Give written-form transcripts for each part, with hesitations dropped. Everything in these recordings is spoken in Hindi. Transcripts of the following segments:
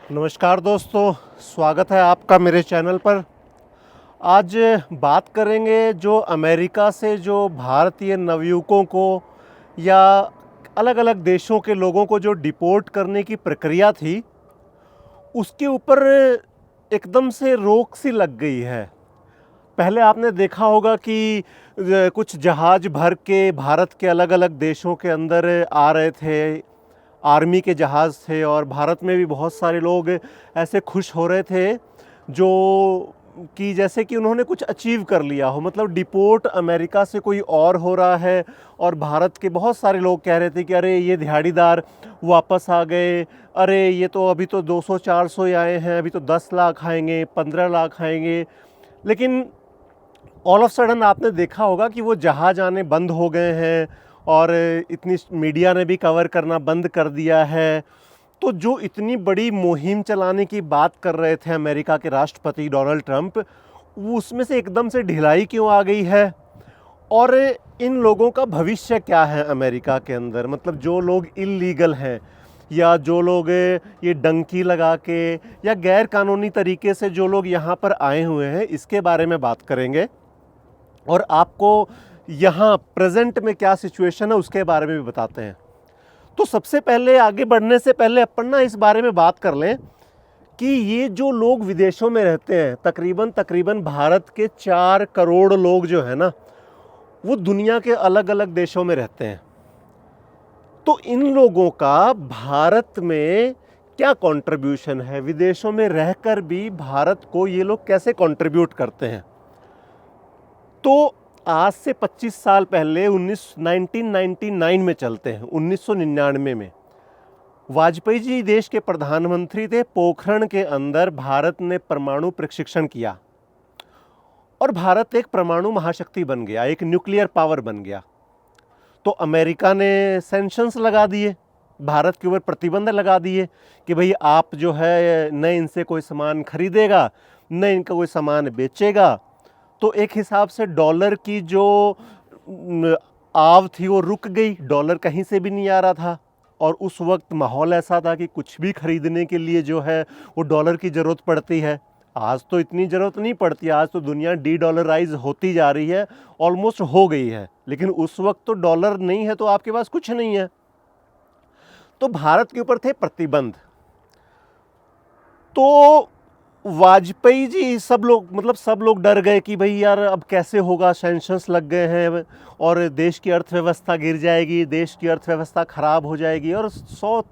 नमस्कार दोस्तों, स्वागत है आपका मेरे चैनल पर। आज बात करेंगे जो अमेरिका से जो भारतीय नवयुवकों को या अलग अलग देशों के लोगों को जो डिपोर्ट करने की प्रक्रिया थी, उसके ऊपर एकदम से रोक सी लग गई है। पहले आपने देखा होगा कि कुछ जहाज़ भर के भारत के अलग अलग देशों के अंदर आ रहे थे, आर्मी के जहाज़ थे, और भारत में भी बहुत सारे लोग ऐसे खुश हो रहे थे जो कि जैसे कि उन्होंने कुछ अचीव कर लिया हो। मतलब डिपोर्ट अमेरिका से कोई और हो रहा है, और भारत के बहुत सारे लोग कह रहे थे कि अरे ये दिहाड़ीदार वापस आ गए, अरे ये तो अभी तो 200-400 ही आए हैं, अभी तो 10 लाख आएंगे, 15 लाख आएंगे। लेकिन ऑल ऑफ सडन आपने देखा होगा कि वो जहाज़ आने बंद हो गए हैं, और इतनी मीडिया ने भी कवर करना बंद कर दिया है। तो जो इतनी बड़ी मुहिम चलाने की बात कर रहे थे अमेरिका के राष्ट्रपति डोनाल्ड ट्रंप, वो उसमें से एकदम से ढिलाई क्यों आ गई है? और इन लोगों का भविष्य क्या है अमेरिका के अंदर? मतलब जो लोग इल्लीगल हैं, या जो लोग ये डंकी लगा के या गैर कानूनी तरीके से जो लोग यहाँ पर आए हुए हैं, इसके बारे में बात करेंगे। और आपको यहाँ प्रेजेंट में क्या सिचुएशन है उसके बारे में भी बताते हैं। तो सबसे पहले आगे बढ़ने से पहले अपन ना इस बारे में बात कर लें कि ये जो लोग विदेशों में रहते हैं, तकरीबन भारत के 4 करोड़ लोग जो है ना, वो दुनिया के अलग अलग देशों में रहते हैं। तो इन लोगों का भारत में क्या कंट्रीब्यूशन है? विदेशों में रहकर भी भारत को ये लोग कैसे कंट्रीब्यूट करते हैं? तो आज से 25 साल पहले 1999 में चलते हैं, 1999 में वाजपेयी जी देश के प्रधानमंत्री थे। पोखरण के अंदर भारत ने परमाणु प्रशिक्षण किया, और भारत एक परमाणु महाशक्ति बन गया, एक न्यूक्लियर पावर बन गया। तो अमेरिका ने सैंक्शंस लगा दिए, भारत के ऊपर प्रतिबंध लगा दिए कि भाई आप जो है न इनसे कोई सामान खरीदेगा, न इनका कोई सामान बेचेगा। तो एक हिसाब से डॉलर की जो आव थी वो रुक गई, डॉलर कहीं से भी नहीं आ रहा था। और उस वक्त माहौल ऐसा था कि कुछ भी खरीदने के लिए जो है वो डॉलर की ज़रूरत पड़ती है। आज तो इतनी ज़रूरत नहीं पड़ती, आज तो दुनिया डी डॉलराइज होती जा रही है, ऑलमोस्ट हो गई है। लेकिन उस वक्त तो डॉलर नहीं है तो आपके पास कुछ नहीं है। तो भारत के ऊपर थे प्रतिबंध। तो वाजपेयी जी, सब लोग डर गए कि भाई यार अब कैसे होगा, सैंक्शंस लग गए हैं और देश की अर्थव्यवस्था गिर जाएगी, देश की अर्थव्यवस्था ख़राब हो जाएगी, और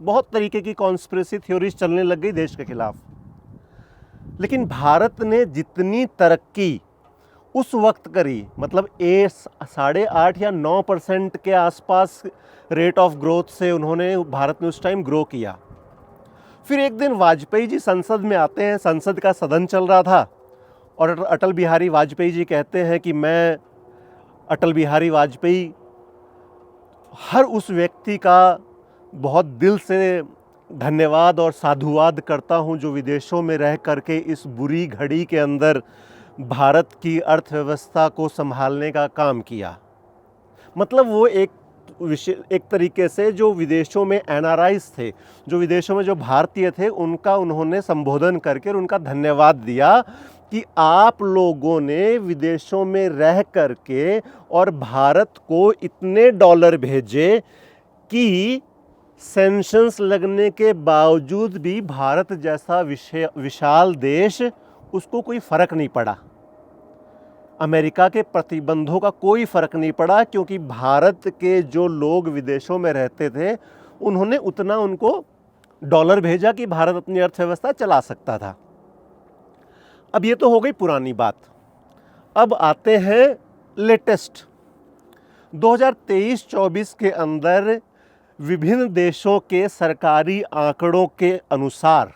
बहुत तरीके की कॉन्स्पिरेसी थ्योरीज चलने लग गई देश के खिलाफ। लेकिन भारत ने जितनी तरक्की उस वक्त करी, मतलब 8.5 या 9% के आसपास रेट ऑफ ग्रोथ से उन्होंने, भारत ने उस टाइम ग्रो किया। फिर एक दिन वाजपेयी जी संसद में आते हैं, संसद का सदन चल रहा था, और अटल बिहारी वाजपेयी जी कहते हैं कि मैं अटल बिहारी वाजपेयी हर उस व्यक्ति का बहुत दिल से धन्यवाद और साधुवाद करता हूं जो विदेशों में रह करके इस बुरी घड़ी के अंदर भारत की अर्थव्यवस्था को संभालने का काम किया। मतलब वो एक तरीके से जो विदेशों में एनआरआईज थे, जो विदेशों में जो भारतीय थे, उनका उन्होंने संबोधन करके और उनका धन्यवाद दिया कि आप लोगों ने विदेशों में रह करके और भारत को इतने डॉलर भेजे कि सैंक्शंस लगने के बावजूद भी भारत जैसा विशाल देश, उसको कोई फ़र्क नहीं पड़ा। अमेरिका के प्रतिबंधों का कोई फ़र्क नहीं पड़ा, क्योंकि भारत के जो लोग विदेशों में रहते थे उन्होंने उतना उनको डॉलर भेजा कि भारत अपनी अर्थव्यवस्था चला सकता था। अब ये तो हो गई पुरानी बात। अब आते हैं लेटेस्ट 2023-24 के अंदर विभिन्न देशों के सरकारी आंकड़ों के अनुसार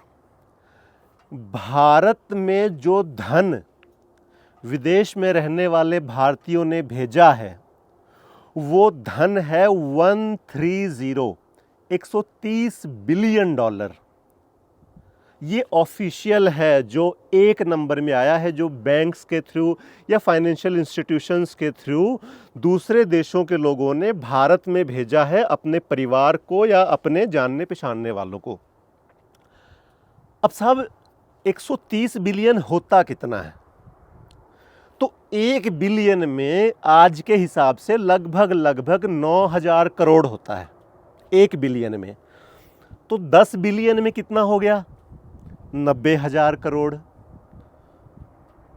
भारत में जो धन विदेश में रहने वाले भारतीयों ने भेजा है, वो धन है 130 बिलियन डॉलर। ये ऑफिशियल है, जो एक नंबर में आया है, जो बैंक्स के थ्रू या फाइनेंशियल इंस्टीट्यूशंस के थ्रू दूसरे देशों के लोगों ने भारत में भेजा है अपने परिवार को या अपने जानने पहचानने वालों को। अब साहब 130 बिलियन होता कितना है? तो 1 बिलियन में आज के हिसाब से लगभग 9,000 करोड़ होता है 1 बिलियन में। तो 10 बिलियन में कितना हो गया? 90,000 करोड़।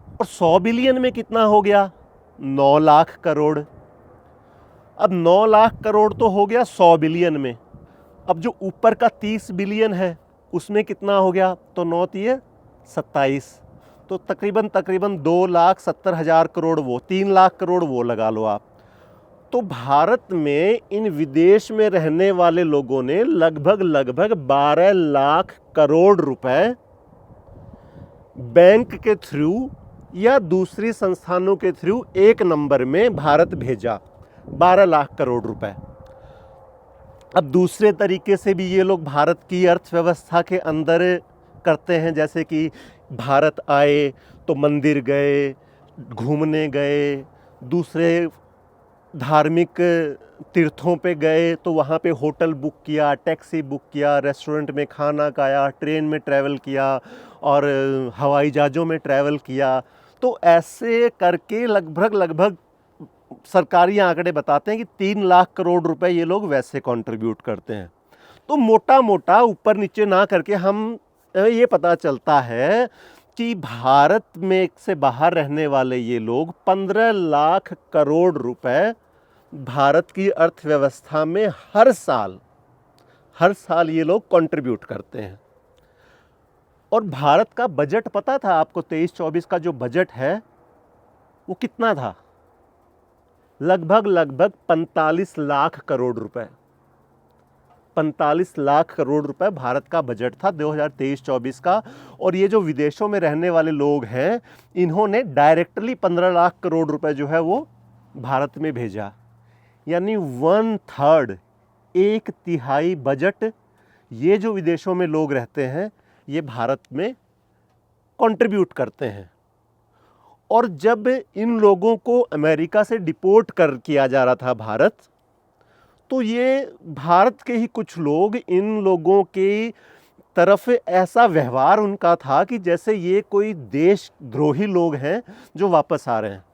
और 100 बिलियन में कितना हो गया? 9 लाख करोड़। अब 9 लाख करोड़ तो हो गया 100 बिलियन में। अब जो ऊपर का 30 बिलियन है उसमें कितना हो गया? तो 9 तिये 27, तो तकरीबन 2,70,000 करोड़, वो 3 लाख करोड़ वो लगा लो आप। तो भारत में इन विदेश में रहने वाले लोगों ने लगभग 12 लाख करोड़ रुपए बैंक के थ्रू या दूसरी संस्थानों के थ्रू एक नंबर में भारत भेजा, 12 लाख करोड़ रुपए। अब दूसरे तरीके से भी ये लोग भारत की अर्थव्यवस्था के अंदर करते हैं, जैसे कि भारत आए तो मंदिर गए, घूमने गए, दूसरे धार्मिक तीर्थों पे गए तो वहाँ पे होटल बुक किया, टैक्सी बुक किया, रेस्टोरेंट में खाना खाया, ट्रेन में ट्रैवल किया और हवाई जहाज़ों में ट्रैवल किया। तो ऐसे करके लगभग सरकारी आंकड़े बताते हैं कि 3 लाख करोड़ रुपए ये लोग वैसे कंट्रीब्यूट करते हैं। तो मोटा मोटा ऊपर नीचे ना करके हम ये पता चलता है कि भारत में से बाहर रहने वाले ये लोग 15 लाख करोड़ रुपए भारत की अर्थव्यवस्था में हर साल ये लोग कंट्रीब्यूट करते हैं। और भारत का बजट पता था आपको? 23-24 का जो बजट है वो कितना था? लगभग 45 लाख करोड़ रुपए। 45 लाख करोड़ रुपए भारत का बजट था 2023-24 का। और ये जो विदेशों में रहने वाले लोग हैं, इन्होंने डायरेक्टली 15 लाख करोड़ रुपए जो है वो भारत में भेजा। यानी 1/3, 1/3 बजट ये जो विदेशों में लोग रहते हैं ये भारत में कंट्रीब्यूट करते हैं। और जब इन लोगों को अमेरिका से डिपोर्ट किया जा रहा था भारत, तो ये भारत के ही कुछ लोग इन लोगों की तरफ ऐसा व्यवहार उनका था कि जैसे ये कोई देशद्रोही लोग हैं जो वापस आ रहे हैं।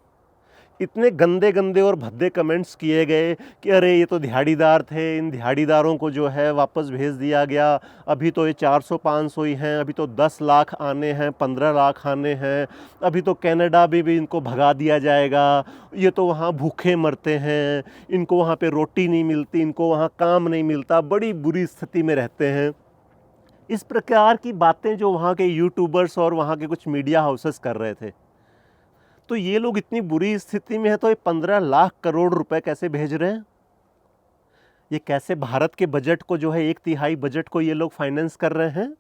इतने गंदे और भद्दे कमेंट्स किए गए कि अरे ये तो दिहाड़ीदार थे, इन दिहाड़ीदारों को जो है वापस भेज दिया गया, अभी तो ये 400-500 ही हैं, अभी तो 10 लाख आने हैं, 15 लाख आने हैं, अभी तो कनाडा भी इनको भगा दिया जाएगा, ये तो वहाँ भूखे मरते हैं, इनको वहाँ पे रोटी नहीं मिलती, इनको वहाँ काम नहीं मिलता, बड़ी बुरी स्थिति में रहते हैं। इस प्रकार की बातें जो वहाँ के यूट्यूबर्स और वहाँ के कुछ मीडिया हाउसेस कर रहे थे। तो ये लोग इतनी बुरी स्थिति में है तो ये 15 लाख करोड़ रुपए कैसे भेज रहे हैं? ये कैसे भारत के बजट को जो है 1/3 बजट को ये लोग फाइनेंस कर रहे हैं?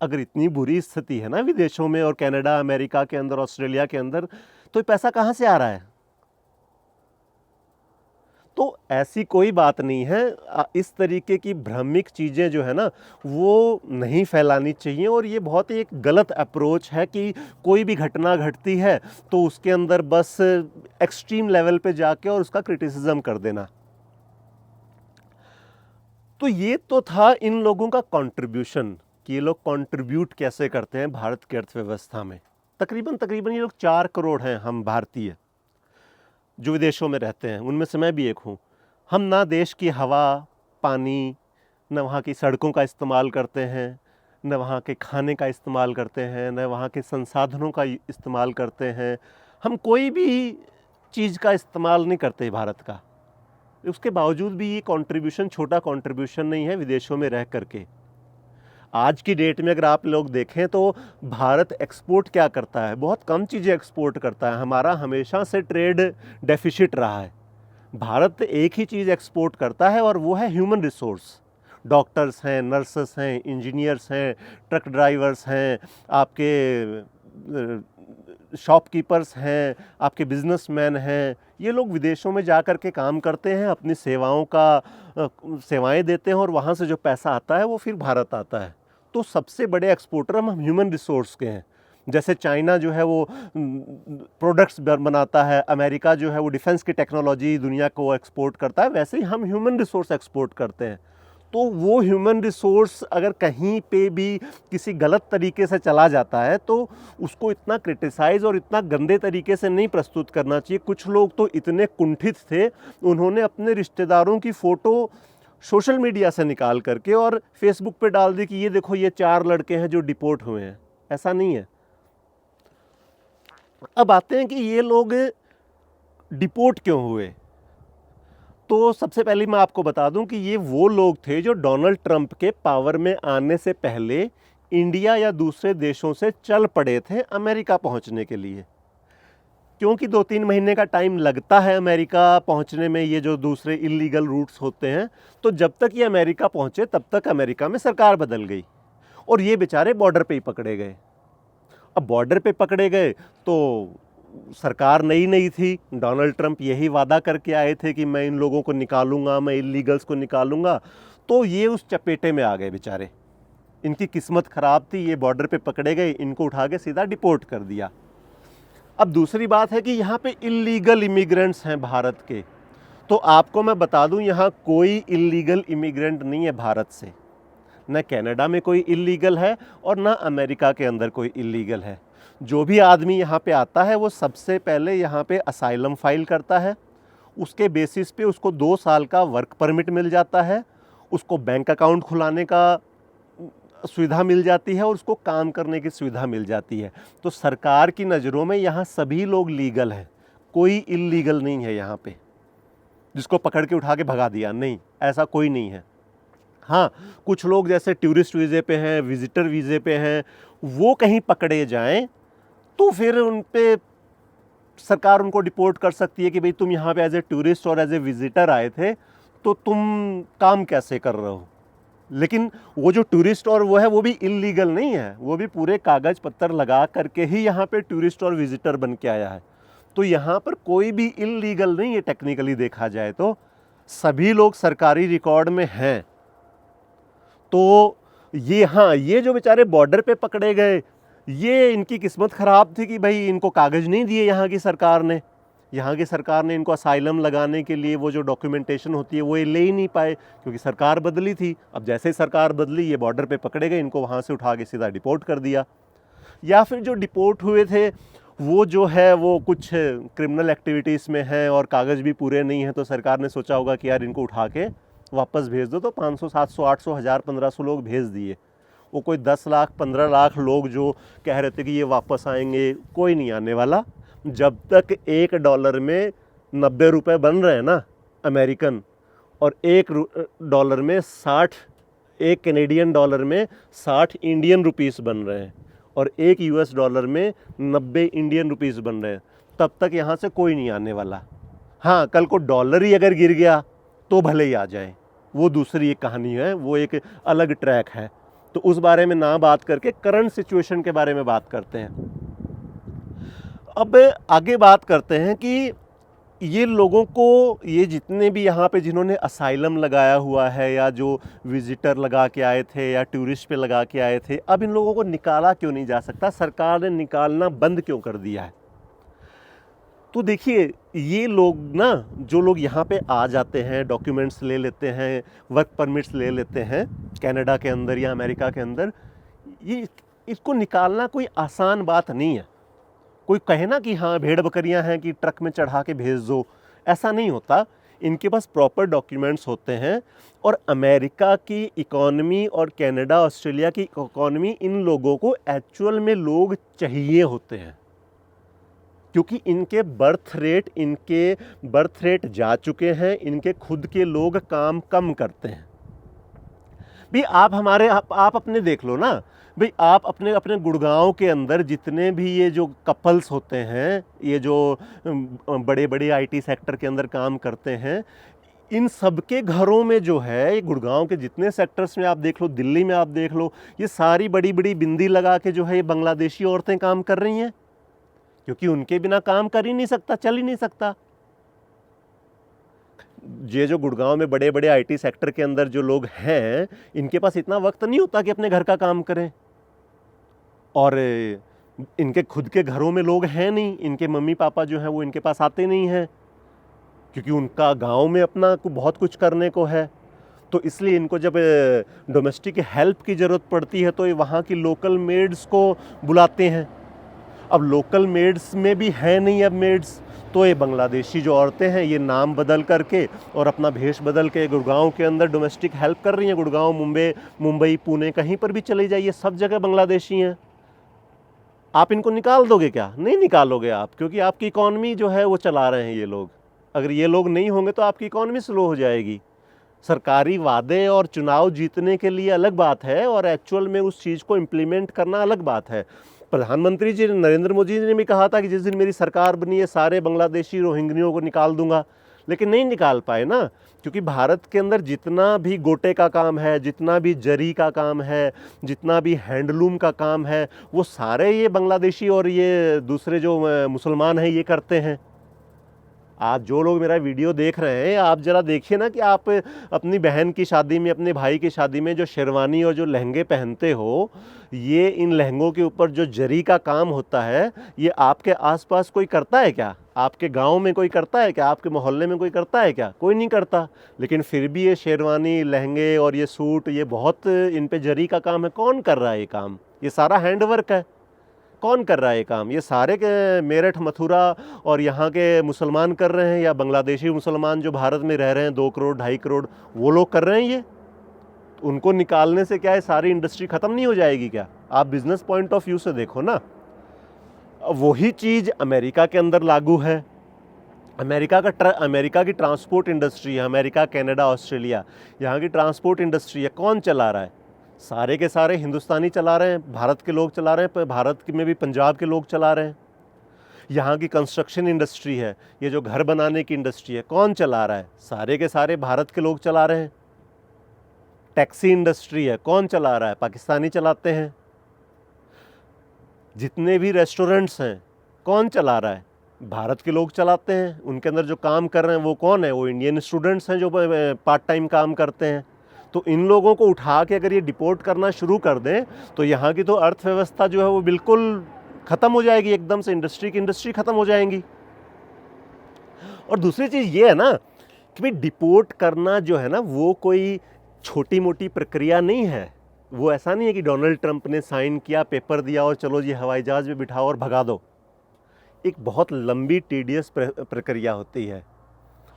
अगर इतनी बुरी स्थिति है ना विदेशों में और कनाडा, अमेरिका के अंदर, ऑस्ट्रेलिया के अंदर, तो ये पैसा कहाँ से आ रहा है? तो ऐसी कोई बात नहीं है। इस तरीके की भ्रामक चीज़ें जो है ना वो नहीं फैलानी चाहिए। और ये बहुत ही एक गलत अप्रोच है कि कोई भी घटना घटती है तो उसके अंदर बस एक्सट्रीम लेवल पे जाके और उसका क्रिटिसिज्म कर देना। तो ये तो था इन लोगों का कंट्रीब्यूशन कि ये लोग कंट्रीब्यूट कैसे करते हैं भारत की अर्थव्यवस्था में। तकरीबन ये लोग 4 करोड़ हैं हम भारतीय जो विदेशों में रहते हैं, उनमें से मैं भी एक हूँ। हम ना देश की हवा, पानी, न वहाँ की सड़कों का इस्तेमाल करते हैं, न वहाँ के खाने का इस्तेमाल करते हैं, न वहाँ के संसाधनों का इस्तेमाल करते हैं। हम कोई भी चीज़ का इस्तेमाल नहीं करते भारत का। उसके बावजूद भी ये कंट्रीब्यूशन छोटा कंट्रीब्यूशन नहीं है विदेशों में रह करके। आज की डेट में अगर आप लोग देखें तो भारत एक्सपोर्ट क्या करता है? बहुत कम चीज़ें एक्सपोर्ट करता है। हमारा हमेशा से ट्रेड डेफिसिट रहा है। भारत एक ही चीज़ एक्सपोर्ट करता है और वो है ह्यूमन रिसोर्स। डॉक्टर्स हैं, नर्सेस हैं, इंजीनियर्स हैं, ट्रक ड्राइवर्स हैं, आपके शॉपकीपर्स हैं, आपके बिजनेसमैन हैं। ये लोग विदेशों में जा कर के काम करते हैं, अपनी सेवाएं देते हैं और वहाँ से जो पैसा आता है वो फिर भारत आता है। तो सबसे बड़े एक्सपोर्टर हम ह्यूमन रिसोर्स के हैं। जैसे चाइना जो है वो प्रोडक्ट्स बनाता है, अमेरिका जो है वो डिफेंस की टेक्नोलॉजी दुनिया को एक्सपोर्ट करता है, वैसे ही हम ह्यूमन रिसोर्स एक्सपोर्ट करते हैं। तो वो ह्यूमन रिसोर्स अगर कहीं पे भी किसी गलत तरीके से चला जाता है तो उसको इतना क्रिटिसाइज़ और इतना गंदे तरीके से नहीं प्रस्तुत करना चाहिए। कुछ लोग तो इतने कुंठित थे, उन्होंने अपने रिश्तेदारों की फ़ोटो सोशल मीडिया से निकाल करके और फेसबुक पे डाल दी कि ये देखो ये 4 लड़के हैं जो डिपोर्ट हुए हैं। ऐसा नहीं है। अब आते हैं कि ये लोग डिपोर्ट क्यों हुए। तो सबसे पहले मैं आपको बता दूं कि ये वो लोग थे जो डोनाल्ड ट्रंप के पावर में आने से पहले इंडिया या दूसरे देशों से चल पड़े थे अमेरिका पहुंचने के लिए। क्योंकि 2-3 महीने का टाइम लगता है अमेरिका पहुंचने में, ये जो दूसरे इलीगल रूट्स होते हैं। तो जब तक ये अमेरिका पहुंचे तब तक अमेरिका में सरकार बदल गई और ये बेचारे बॉर्डर पे ही पकड़े गए। अब बॉर्डर पे पकड़े गए तो सरकार नई नई थी, डोनाल्ड ट्रंप यही वादा करके आए थे कि मैं इन लोगों को निकालूंगा, मैं इलीगल्स को निकालूंगा। तो ये उस चपेटे में आ गए बेचारे। इनकी किस्मत ख़राब थी, ये बॉर्डर पे पकड़े गए, इनको उठा के सीधा डिपोर्ट कर दिया। अब दूसरी बात है कि यहाँ पे इलीगल इमिग्रेंट्स हैं भारत के। तो आपको मैं बता दूं, यहाँ कोई इलीगल इमिग्रेंट नहीं है भारत से। न कनाडा में कोई इलीगल है और न अमेरिका के अंदर कोई इलीगल है। जो भी आदमी यहाँ पे आता है वो सबसे पहले यहाँ पे असाइलम फाइल करता है। उसके बेसिस पे उसको 2 साल का वर्क परमिट मिल जाता है, उसको बैंक अकाउंट खुलाने का सुविधा मिल जाती है और उसको काम करने की सुविधा मिल जाती है। तो सरकार की नज़रों में यहाँ सभी लोग लीगल हैं, कोई इलीगल नहीं है यहाँ पे जिसको पकड़ के उठा के भगा दिया, नहीं, ऐसा कोई नहीं है। हाँ, कुछ लोग जैसे टूरिस्ट वीज़े पे हैं, विजिटर वीज़े पे हैं, वो कहीं पकड़े जाएं तो फिर उन पे सरकार उनको डिपोर्ट कर सकती है कि भाई तुम यहाँ पे एज ए टूरिस्ट और एज ए विजिटर आए थे तो तुम काम कैसे कर रहे हो। लेकिन वो जो टूरिस्ट और वो है वो भी इलीगल नहीं है, वो भी पूरे कागज़ पत्तर लगा करके ही यहाँ पे टूरिस्ट और विजिटर बन के आया है। तो यहाँ पर कोई भी इलीगल नहीं है टेक्निकली देखा जाए तो, सभी लोग सरकारी रिकॉर्ड में हैं। तो ये, हाँ, ये जो बेचारे बॉर्डर पे पकड़े गए, ये इनकी किस्मत ख़राब थी कि भाई इनको कागज़ नहीं दिए यहाँ की सरकार ने। यहाँ की सरकार ने इनको असाइलम लगाने के लिए वो जो डॉक्यूमेंटेशन होती है वो ये ले ही नहीं पाए क्योंकि सरकार बदली थी। अब जैसे ही सरकार बदली, ये बॉर्डर पे पकड़े गए, इनको वहाँ से उठा के सीधा डिपोर्ट कर दिया। या फिर जो डिपोर्ट हुए थे वो जो है वो कुछ क्रिमिनल एक्टिविटीज़ में हैं और कागज़ भी पूरे नहीं हैं, तो सरकार ने सोचा होगा कि यार इनको उठा के वापस भेज दो। तो 500, 700, 800, 1000, 1500 लोग भेज दिए। वो कोई 10 लाख 15 लाख लोग जो कह रहे थे कि ये वापस आएंगे, कोई नहीं आने वाला। जब तक $1 में 90 रुपये बन रहे हैं ना अमेरिकन, और $1 में 60, एक कैनेडियन डॉलर में 60 इंडियन रुपीस बन रहे हैं और एक $US में 90 इंडियन रुपीस बन रहे हैं, तब तक यहाँ से कोई नहीं आने वाला। हाँ, कल को डॉलर ही अगर गिर गया तो भले ही आ जाए, वो दूसरी एक कहानी है, वो एक अलग ट्रैक है। तो उस बारे में ना बात करके करंट सिचुएशन के बारे में बात करते हैं। अब आगे बात करते हैं कि ये लोगों को, ये जितने भी यहाँ पे जिन्होंने असाइलम लगाया हुआ है या जो विजिटर लगा के आए थे या टूरिस्ट पे लगा के आए थे, अब इन लोगों को निकाला क्यों नहीं जा सकता? सरकार ने निकालना बंद क्यों कर दिया है? तो देखिए, ये लोग ना, जो लोग यहाँ पे आ जाते हैं, डॉक्यूमेंट्स ले लेते हैं, वर्क परमिट्स ले लेते हैं कनाडा के अंदर या अमेरिका के अंदर, ये इसको निकालना कोई आसान बात नहीं है। कोई कहे ना कि हाँ भेड़ बकरियां हैं कि ट्रक में चढ़ा के भेज दो, ऐसा नहीं होता। इनके पास प्रॉपर डॉक्यूमेंट्स होते हैं और अमेरिका की इकॉनमी और कनाडा, ऑस्ट्रेलिया की इकॉनमी, इन लोगों को एक्चुअल में लोग चाहिए होते हैं क्योंकि इनके बर्थ रेट जा चुके हैं, इनके खुद के लोग काम कम करते हैं। भी आप अपने देख लो ना भाई, आप अपने गुड़गांव के अंदर जितने भी ये जो कपल्स होते हैं, ये जो बड़े बड़े आईटी सेक्टर के अंदर काम करते हैं, इन सब के घरों में जो है, ये गुड़गांव के जितने सेक्टर्स में आप देख लो, दिल्ली में आप देख लो, ये सारी बड़ी बड़ी बिंदी लगा के जो है ये बांग्लादेशी औरतें काम कर रही हैं क्योंकि उनके बिना काम कर ही नहीं सकता, चल ही नहीं सकता। ये जो गुड़गांव में बड़े बड़े आईटी सेक्टर के अंदर जो लोग हैं, इनके पास इतना वक्त नहीं होता कि अपने घर का काम करें, और इनके खुद के घरों में लोग हैं नहीं, इनके मम्मी पापा जो हैं वो इनके पास आते नहीं हैं क्योंकि उनका गांव में अपना बहुत कुछ करने को है। तो इसलिए इनको जब डोमेस्टिक हेल्प की ज़रूरत पड़ती है तो ये वहाँ की लोकल मेड्स को बुलाते हैं। अब लोकल मेड्स में भी है नहीं अब मेड्स, तो ये बांग्लादेशी जो औरतें हैं ये नाम बदल करके और अपना भेष बदल के गुड़गांव के अंदर डोमेस्टिक हेल्प कर रही हैं। गुड़गांव, मुंबई, पुणे, कहीं पर भी चले जाइए, सब जगह बांग्लादेशी हैं। आप इनको निकाल दोगे क्या? नहीं निकालोगे आप, क्योंकि आपकी इकॉनमी जो है वो चला रहे हैं ये लोग। अगर ये लोग नहीं होंगे तो आपकी इकॉनमी स्लो हो जाएगी। सरकारी वादे और चुनाव जीतने के लिए अलग बात है और एक्चुअल में उस चीज़ को इम्प्लीमेंट करना अलग बात है। प्रधानमंत्री जी नरेंद्र मोदी जी ने भी कहा था कि जिस दिन मेरी सरकार बनी है सारे बांग्लादेशी रोहिंग्याओं को निकाल दूंगा, लेकिन नहीं निकाल पाए ना, क्योंकि भारत के अंदर जितना भी गोटे का काम है, जितना भी जरी का काम है, जितना भी हैंडलूम का काम है, वो सारे ये बांग्लादेशी और ये दूसरे जो मुसलमान हैं ये करते हैं। आप जो लोग मेरा वीडियो देख रहे हैं, आप ज़रा देखिए ना कि आप अपनी बहन की शादी में, अपने भाई की शादी में जो शेरवानी और जो लहंगे पहनते हो, ये इन लहंगों के ऊपर जो जरी का काम होता है, ये आपके आसपास कोई करता है क्या? आपके गांव में कोई करता है क्या? आपके मोहल्ले में कोई करता है क्या? कोई नहीं करता। लेकिन फिर भी ये शेरवानी, लहंगे और ये सूट, ये बहुत इन पे जरी का काम है। कौन कर रहा है ये काम? ये सारा हैंडवर्क है। कौन कर रहा है ये काम? ये सारे के मेरठ, मथुरा और यहाँ के मुसलमान कर रहे हैं, या बांग्लादेशी मुसलमान जो भारत में रह रहे हैं 2 करोड़ 2.5 करोड़, वो लोग कर रहे हैं ये? उनको निकालने से क्या है सारी इंडस्ट्री ख़त्म नहीं हो जाएगी क्या? आप बिजनेस पॉइंट ऑफ व्यू से देखो ना। वही चीज़ अमेरिका के अंदर लागू है। अमेरिका की ट्रांसपोर्ट इंडस्ट्री है, अमेरिका, कनाडा, ऑस्ट्रेलिया, यहाँ की ट्रांसपोर्ट इंडस्ट्री है। कौन चला रहा है? सारे के सारे हिंदुस्तानी चला रहे हैं, भारत के लोग चला रहे हैं, पर भारत में भी पंजाब के लोग चला रहे हैं। यहाँ की कंस्ट्रक्शन इंडस्ट्री है, ये जो घर बनाने की इंडस्ट्री है, कौन चला रहा है? सारे के सारे भारत के लोग चला रहे हैं। टैक्सी इंडस्ट्री है, कौन चला रहा है? पाकिस्तानी चलाते हैं। जितने भी रेस्टोरेंट्स हैं, कौन चला रहा है? भारत के लोग चलाते हैं। उनके अंदर जो काम कर रहे हैं वो कौन है? वो इंडियन स्टूडेंट्स हैं जो पार्ट टाइम काम करते हैं। तो इन लोगों को उठा के अगर ये डिपोर्ट करना शुरू कर दें तो यहाँ की तो अर्थव्यवस्था जो है वो बिल्कुल ख़त्म हो जाएगी, एकदम से इंडस्ट्री ख़त्म हो जाएंगी। और दूसरी चीज़ ये है ना कि भाई डिपोर्ट करना जो है ना वो कोई छोटी मोटी प्रक्रिया नहीं है। वो ऐसा नहीं है कि डोनाल्ड ट्रंप ने साइन किया, पेपर दिया और चलो जी हवाई जहाज़ में बिठाओ और भगा दो। एक बहुत लंबी टीडियस प्रक्रिया होती है।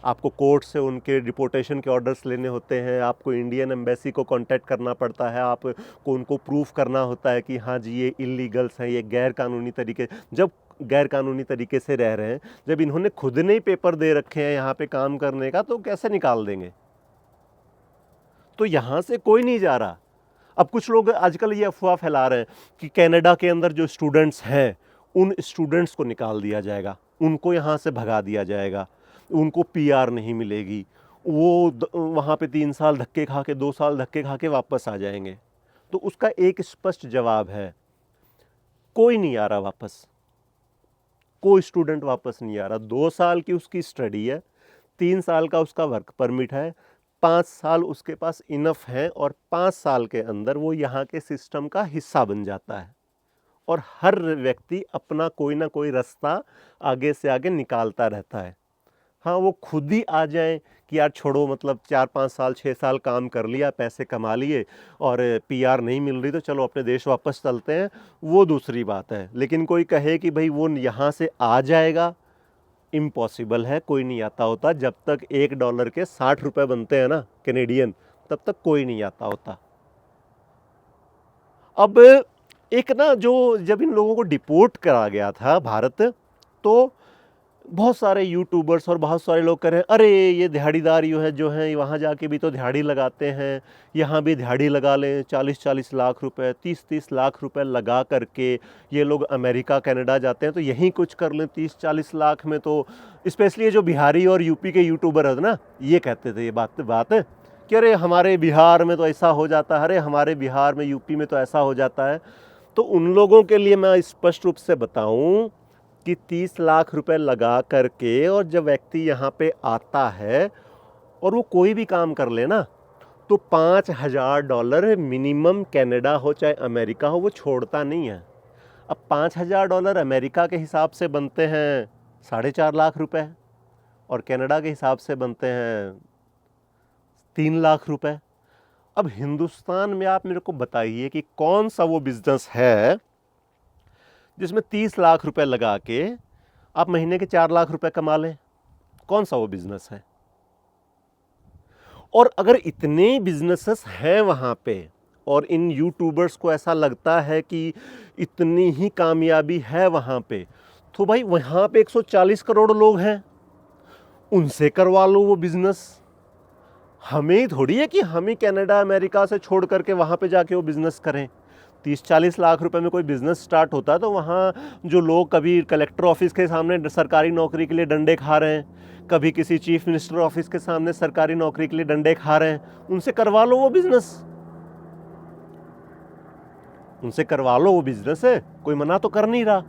आपको कोर्ट से उनके डिपोर्टेशन के ऑर्डर्स लेने होते हैं, आपको इंडियन एम्बेसी को कांटेक्ट करना पड़ता है, आपको उनको प्रूफ करना होता है कि हाँ जी ये इलीगल्स हैं, ये गैर कानूनी तरीके, जब गैर कानूनी तरीके से रह रहे हैं, जब इन्होंने खुद ने ही पेपर दे रखे हैं यहाँ पे काम करने का, तो कैसे निकाल देंगे? तो यहाँ से कोई नहीं जा रहा। अब कुछ लोग आजकल ये अफवाह फैला रहे हैं कि कनाडा के अंदर जो स्टूडेंट्स हैं उन स्टूडेंट्स को निकाल दिया जाएगा, उनको यहाँ से भगा दिया जाएगा, उनको पीआर नहीं मिलेगी, वो वहाँ पे 3 साल धक्के खा के, 2 साल धक्के खा के वापस आ जाएंगे। तो उसका एक स्पष्ट जवाब है, कोई नहीं आ रहा वापस, कोई स्टूडेंट वापस नहीं आ रहा। 2 साल की उसकी स्टडी है, 3 साल का उसका वर्क परमिट है, 5 साल उसके पास इनफ है और 5 साल के अंदर वो यहाँ के सिस्टम का हिस्सा बन जाता है और हर व्यक्ति अपना कोई ना कोई रास्ता आगे से आगे निकालता रहता है। हाँ, वो खुद ही आ जाए कि यार छोड़ो, मतलब 4-5 साल 6 साल काम कर लिया, पैसे कमा लिए और पीआर नहीं मिल रही तो चलो अपने देश वापस चलते हैं, वो दूसरी बात है। लेकिन कोई कहे कि भाई वो यहाँ से आ जाएगा, इम्पॉसिबल है, कोई नहीं आता होता। जब तक $1 के 60 रुपये बनते हैं ना कैनेडियन, तब तक कोई नहीं आता होता। अब एक ना जो जब इन लोगों को डिपोर्ट करा गया था भारत, तो बहुत सारे यूट्यूबर्स और बहुत सारे लोग कह रहे हैं अरे ये दिहाड़ीदार जो हैं वहाँ जाके भी तो दिहाड़ी लगाते हैं, यहाँ भी दिहाड़ी लगा लें, 40-40 लाख रुपए, 30-30 लाख रुपए लगा करके ये लोग अमेरिका, कनाडा जाते हैं तो यहीं कुछ कर लें 30-40 लाख में। तो स्पेशली ये जो बिहारी और यूपी के यूट्यूबर है ना, ये कहते थे ये बात कि अरे हमारे बिहार में तो ऐसा हो जाता है, अरे हमारे बिहार में, यूपी में तो ऐसा हो जाता है। तो उन लोगों के लिए मैं स्पष्ट रूप से बताऊं कि 30 लाख रुपए लगा करके और जब व्यक्ति यहाँ पे आता है और वो कोई भी काम कर ले ना, तो $5,000 मिनिमम, कनाडा हो चाहे अमेरिका हो, वो छोड़ता नहीं है। अब $5,000 अमेरिका के हिसाब से बनते हैं 4.5 लाख रुपए और कनाडा के हिसाब से बनते हैं 3 लाख रुपए। अब हिंदुस्तान में आप मेरे को बताइए कि कौन सा वो बिजनेस है जिसमें 30 लाख रुपए लगा के आप महीने के 4 लाख रुपए कमा लें? कौन सा वो बिजनेस है? और अगर इतने बिजनेसेस हैं वहाँ पे और इन यूट्यूबर्स को ऐसा लगता है कि इतनी ही कामयाबी है वहाँ पे, तो भाई वहाँ पे 140 करोड़ लोग हैं, उनसे करवा लो वो बिजनेस। हमें ही थोड़ी है कि हम ही कनाडा अमेरिका से छोड़ करके वहाँ पे जाके वो बिज़नेस करें। 30-40 लाख रुपए में कोई बिज़नेस स्टार्ट होता है तो वहाँ जो लोग कभी कलेक्टर ऑफिस के सामने सरकारी नौकरी के लिए डंडे खा रहे हैं, कभी किसी चीफ मिनिस्टर ऑफिस के सामने सरकारी नौकरी के लिए डंडे खा रहे हैं, उनसे करवा लो वो बिज़नेस। उनसे करवा लो वो बिज़नेस है, कोई मना तो कर नहीं रहा।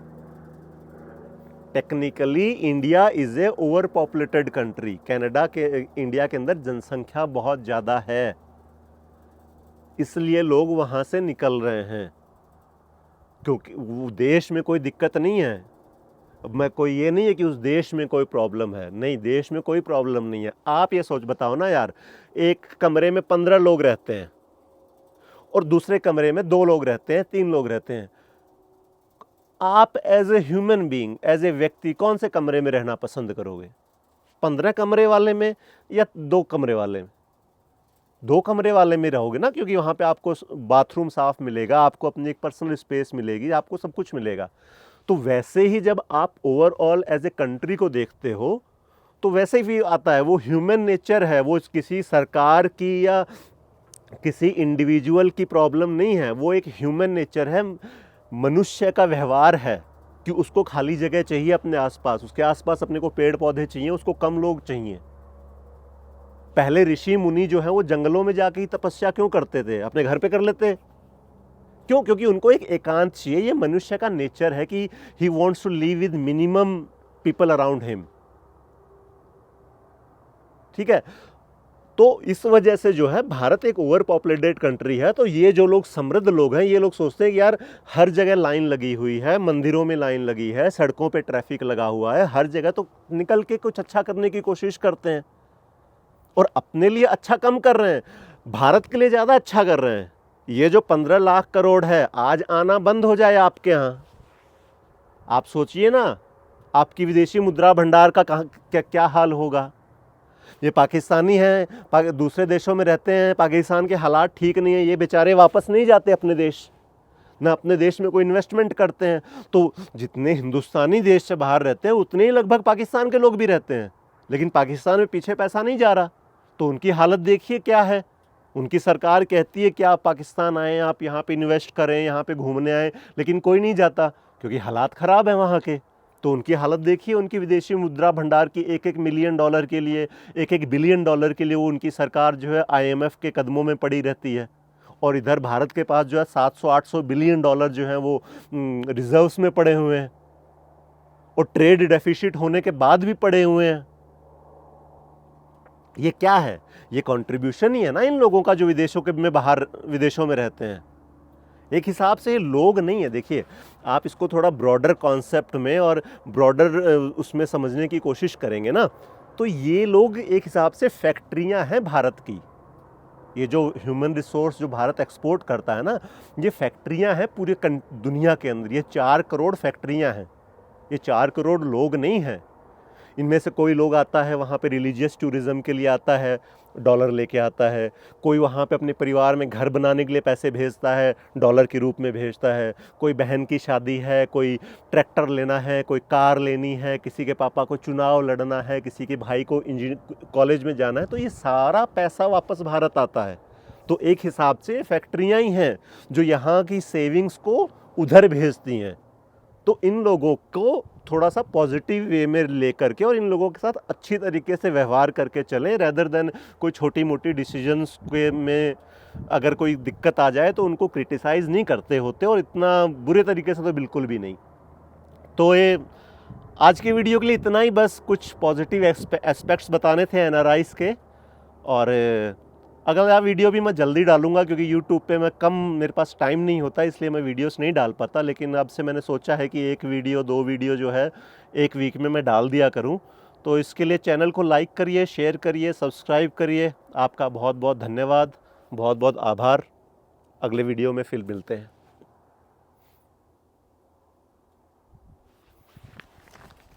Technically India is a over populated country. Canada के इंडिया के अंदर जनसंख्या बहुत ज़्यादा है, इसलिए लोग वहाँ से निकल रहे हैं, क्योंकि वो देश में कोई दिक्कत नहीं है। अब मैं कोई ये नहीं है कि उस देश में कोई प्रॉब्लम है, नहीं, देश में कोई प्रॉब्लम नहीं है। आप ये सोच बताओ ना यार, एक कमरे में 15 लोग रहते हैं और दूसरे कमरे में 2 लोग रहते हैं, 3 लोग रहते हैं। आप as a human being, as a व्यक्ति, कौन से कमरे में रहना पसंद करोगे? 15 कमरे वाले में या 2 कमरे वाले में? 2 कमरे वाले में रहोगे ना, क्योंकि वहाँ पे आपको बाथरूम साफ मिलेगा, आपको अपनी एक पर्सनल स्पेस मिलेगी, आपको सब कुछ मिलेगा। तो वैसे ही जब आप ओवरऑल एज ए कंट्री को देखते हो तो वैसे ही आता है, वो ह्यूमन नेचर है, वो किसी सरकार की या किसी इंडिविजुअल की प्रॉब्लम नहीं है, वो एक ह्यूमन नेचर है, मनुष्य का व्यवहार है कि उसको खाली जगह चाहिए अपने आसपास, उसके आसपास अपने को पेड़ पौधे चाहिए, उसको कम लोग चाहिए। पहले ऋषि मुनि जो है वो जंगलों में जाके ही तपस्या क्यों करते थे? अपने घर पे कर लेते। क्यों? क्योंकि उनको एक एकांत चाहिए। ये मनुष्य का नेचर है कि he wants to live with minimum people around him. ठीक है, तो इस वजह से जो है भारत एक ओवर पॉपुलेटेड कंट्री है। तो ये जो लोग समृद्ध लोग हैं, ये लोग सोचते हैं कि यार हर जगह लाइन लगी हुई है, मंदिरों में लाइन लगी है, सड़कों पे ट्रैफिक लगा हुआ है, हर जगह, तो निकल के कुछ अच्छा करने की कोशिश करते हैं और अपने लिए अच्छा कम कर रहे हैं, भारत के लिए ज़्यादा अच्छा कर रहे हैं। ये जो 15 लाख करोड़ है, आज आना बंद हो जाए आपके यहाँ, आप सोचिए ना, आपकी विदेशी मुद्रा भंडार का क्या हाल होगा। ये पाकिस्तानी हैं, दूसरे देशों में रहते हैं, पाकिस्तान के हालात ठीक नहीं है, ये बेचारे वापस नहीं जाते अपने देश, ना अपने देश में कोई इन्वेस्टमेंट करते हैं। तो जितने हिंदुस्तानी देश से बाहर रहते हैं उतने ही लगभग पाकिस्तान के लोग भी रहते हैं, लेकिन पाकिस्तान में पीछे पैसा नहीं जा रहा। तो उनकी हालत देखिए क्या है। उनकी सरकार कहती है कि आप पाकिस्तान आएँ, आप यहाँ पे इन्वेस्ट करें, यहाँ पे घूमने आएँ, लेकिन कोई नहीं जाता क्योंकि हालात ख़राब है वहाँ के। तो उनकी हालत देखिए, उनकी विदेशी मुद्रा भंडार की $1-1 मिलियन के लिए, $1-1 बिलियन के लिए वो उनकी सरकार जो है IMF के कदमों में पड़ी रहती है। और इधर भारत के पास जो है 700-800 बिलियन डॉलर जो है वो रिजर्व्स में पड़े हुए हैं और ट्रेड डेफिसिट होने के बाद भी पड़े हुए हैं। ये क्या है? ये कंट्रीब्यूशन ही है ना इन लोगों का जो विदेशों के में बाहर विदेशों में रहते हैं। एक हिसाब से ये लोग नहीं है। देखिए, आप इसको थोड़ा ब्रॉडर कॉन्सेप्ट में और ब्रॉडर उसमें समझने की कोशिश करेंगे ना, तो ये लोग एक हिसाब से फैक्ट्रियां हैं भारत की। ये जो ह्यूमन रिसोर्स जो भारत एक्सपोर्ट करता है ना, ये फैक्ट्रियां हैं पूरे दुनिया के अंदर। ये 4 करोड़ फैक्ट्रियां हैं, ये 4 करोड़ लोग नहीं हैं। इनमें से कोई लोग आता है वहाँ पे रिलीजियस टूरिज़्म के लिए आता है, डॉलर लेके आता है। कोई वहाँ पे अपने परिवार में घर बनाने के लिए पैसे भेजता है, डॉलर के रूप में भेजता है। कोई बहन की शादी है, कोई ट्रैक्टर लेना है, कोई कार लेनी है, किसी के पापा को चुनाव लड़ना है, किसी के भाई को इंजीनियर कॉलेज में जाना है, तो ये सारा पैसा वापस भारत आता है। तो एक हिसाब से फैक्ट्रियाँ ही हैं जो यहाँ की सेविंग्स को उधर भेजती हैं। तो इन लोगों को थोड़ा सा पॉजिटिव वे में लेकर के और इन लोगों के साथ अच्छी तरीके से व्यवहार करके चलें, रेदर देन कोई छोटी मोटी डिसीजंस के में अगर कोई दिक्कत आ जाए तो उनको क्रिटिसाइज़ नहीं करते होते, और इतना बुरे तरीके से तो बिल्कुल भी नहीं। तो ये आज की वीडियो के लिए इतना ही, बस कुछ पॉजिटिव एस्पेक्ट्स बताने थे NRIs के। और अगला वीडियो भी मैं जल्दी डालूंगा क्योंकि यूट्यूब पे मैं कम, मेरे पास टाइम नहीं होता, इसलिए मैं वीडियोस नहीं डाल पाता। लेकिन अब से मैंने सोचा है कि 1 वीडियो 2 वीडियो जो है 1 वीक में मैं डाल दिया करूं। तो इसके लिए चैनल को लाइक करिए, शेयर करिए, सब्सक्राइब करिए। आपका बहुत बहुत धन्यवाद, बहुत बहुत आभार। अगले वीडियो में फिर मिलते हैं।